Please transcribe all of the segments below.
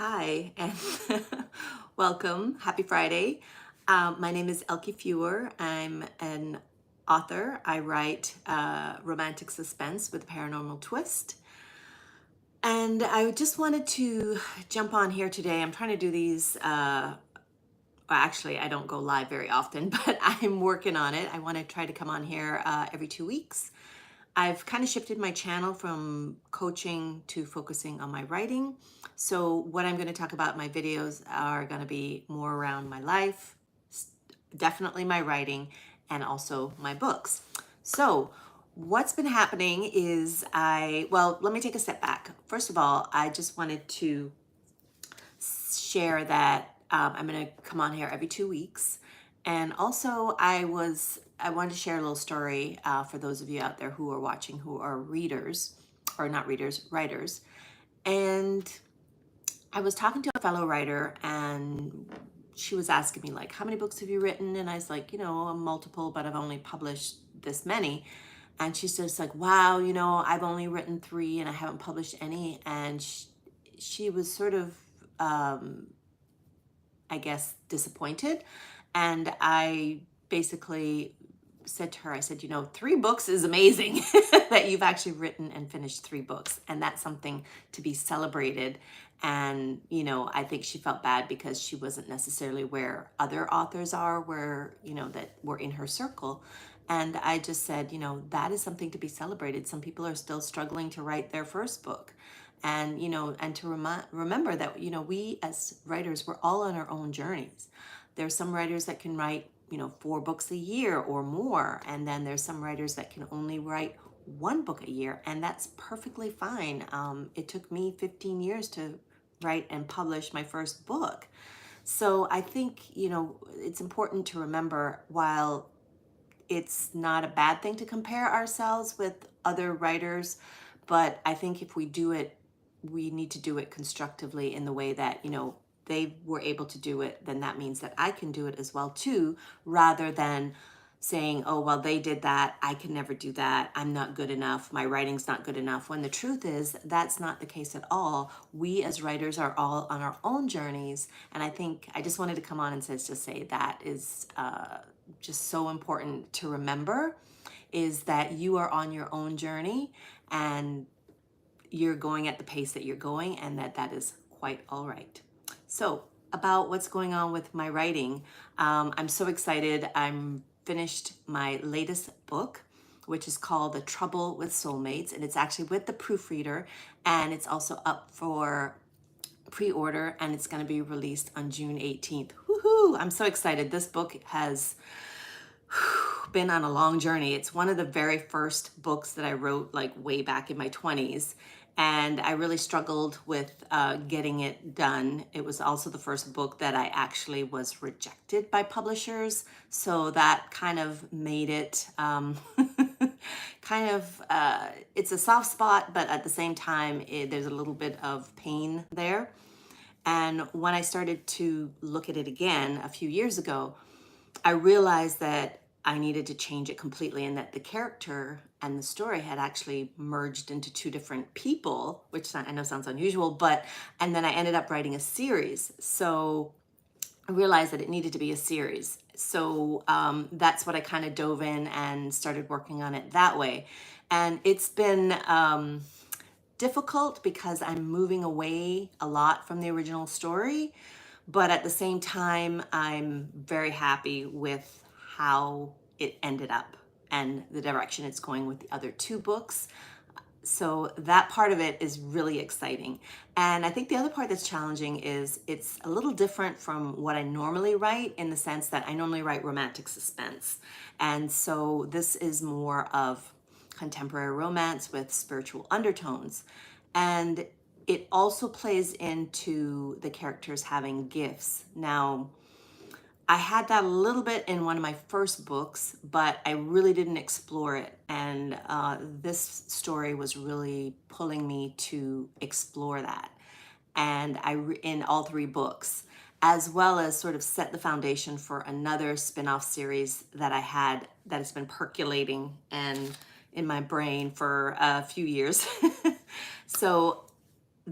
Hi, and welcome. Happy Friday. My name is Elke Feuer. I'm an author. I write romantic suspense with a paranormal twist. And I just wanted to jump on here today. I'm trying to do these. Well, actually, I don't go live very often, but I'm working on it. I want to try to come on here every 2 weeks. I've kind of shifted my channel from coaching to focusing on my writing. So what I'm going to talk about in my videos are going to be more around my life, definitely my writing, and also my books. So what's been happening is well, let me take a step back. First of all, I just wanted to share that I'm going to come on here every 2 weeks. And also, I wanted to share a little story for those of you out there who are watching, who are readers, or not readers, writers. And I was talking to a fellow writer, and she was asking me, like, how many books have you written? And I was like, multiple, but I've only published this many. And she's just like, wow, I've only written 3 and I haven't published any. And she was sort of, I guess, disappointed. And I basically said to her, I said, 3 books is amazing that you've actually written and finished 3 books. And that's something to be celebrated. And, I think she felt bad because she wasn't necessarily where other authors are, where, that were in her circle. And I just said, that is something to be celebrated. Some people are still struggling to write their first book. And, and to remember that, we as writers, we're all on our own journeys. There's some writers that can write 4 books a year or more. And then there's some writers that can only write 1 book a year. And that's perfectly fine. It took me 15 years to write and publish my first book. So I think, it's important to remember, while it's not a bad thing to compare ourselves with other writers, but I think if we do it, we need to do it constructively in the way that, they were able to do it, then that means that I can do it as well too, rather than saying, oh, well, they did that, I can never do that, I'm not good enough, my writing's not good enough, when the truth is that's not the case at all. We as writers are all on our own journeys, and I think I just wanted to come on and just say that is just so important to remember, is that you are on your own journey, and you're going at the pace that you're going, and that is quite all right. So about what's going on with my writing, I'm so excited. I'm finished my latest book, which is called The Trouble with Soulmates, and it's actually with the proofreader, and it's also up for pre-order, and it's going to be released on June 18th. Woohoo! I'm so excited. This book has been on a long journey. It's one of the very first books that I wrote, like way back in my 20s. And I really struggled with getting it done. It was also the first book that I actually was rejected by publishers. So that kind of made it it's a soft spot, but at the same time, there's a little bit of pain there. And when I started to look at it again a few years ago, I realized that I needed to change it completely, and that the character and the story had actually merged into 2 different people, which I know sounds unusual, and then I ended up writing a series. So I realized that it needed to be a series. So that's what I kind of dove in and started working on it that way. And it's been difficult because I'm moving away a lot from the original story. But at the same time, I'm very happy with how it ended up and the direction it's going with the other 2 books. So that part of it is really exciting. And I think the other part that's challenging is it's a little different from what I normally write, in the sense that I normally write romantic suspense. And so this is more of contemporary romance with spiritual undertones. And it also plays into the characters having gifts. Now, I had that a little bit in one of my first books, but I really didn't explore it. And this story was really pulling me to explore that. And in all 3 books, as well as sort of set the foundation for another spin-off series that I had that has been percolating and in my brain for a few years. So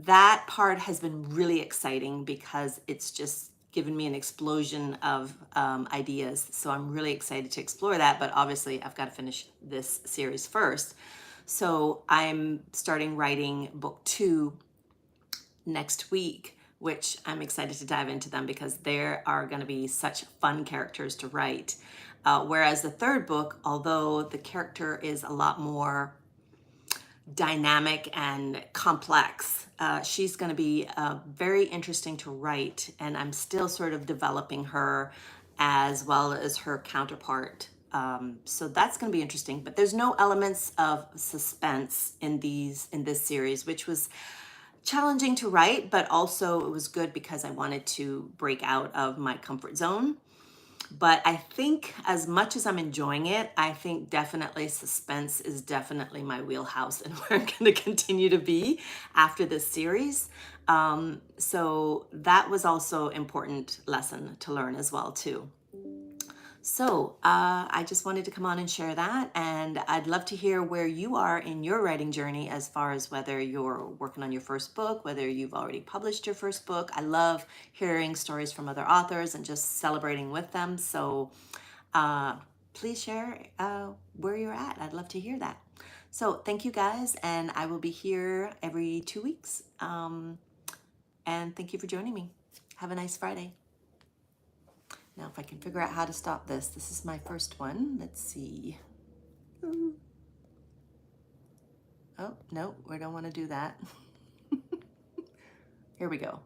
that part has been really exciting because it's just given me an explosion of ideas. So I'm really excited to explore that, but obviously I've got to finish this series first. So I'm starting writing book 2 next week, which I'm excited to dive into them because there are going to be such fun characters to write. Whereas the third book, although the character is a lot more dynamic and complex, she's going to be very interesting to write, and I'm still sort of developing her as well as her counterpart. So that's going to be interesting, but there's no elements of suspense in this series, which was challenging to write, but also it was good because I wanted to break out of my comfort zone. But I think as much as I'm enjoying it, I think definitely suspense is definitely my wheelhouse and where I'm going to continue to be after this series. So that was also important lesson to learn as well too. So I just wanted to come on and share that, and I'd love to hear where you are in your writing journey as far as whether you're working on your first book, whether you've already published your first book. I love hearing stories from other authors and just celebrating with them. So please share where you're at. I'd love to hear that. So thank you guys, and I will be here every 2 weeks. And thank you for joining me. Have a nice Friday. Now, if I can figure out how to stop this, this is my first one. Let's see. Oh, no, we don't want to do that. Here we go.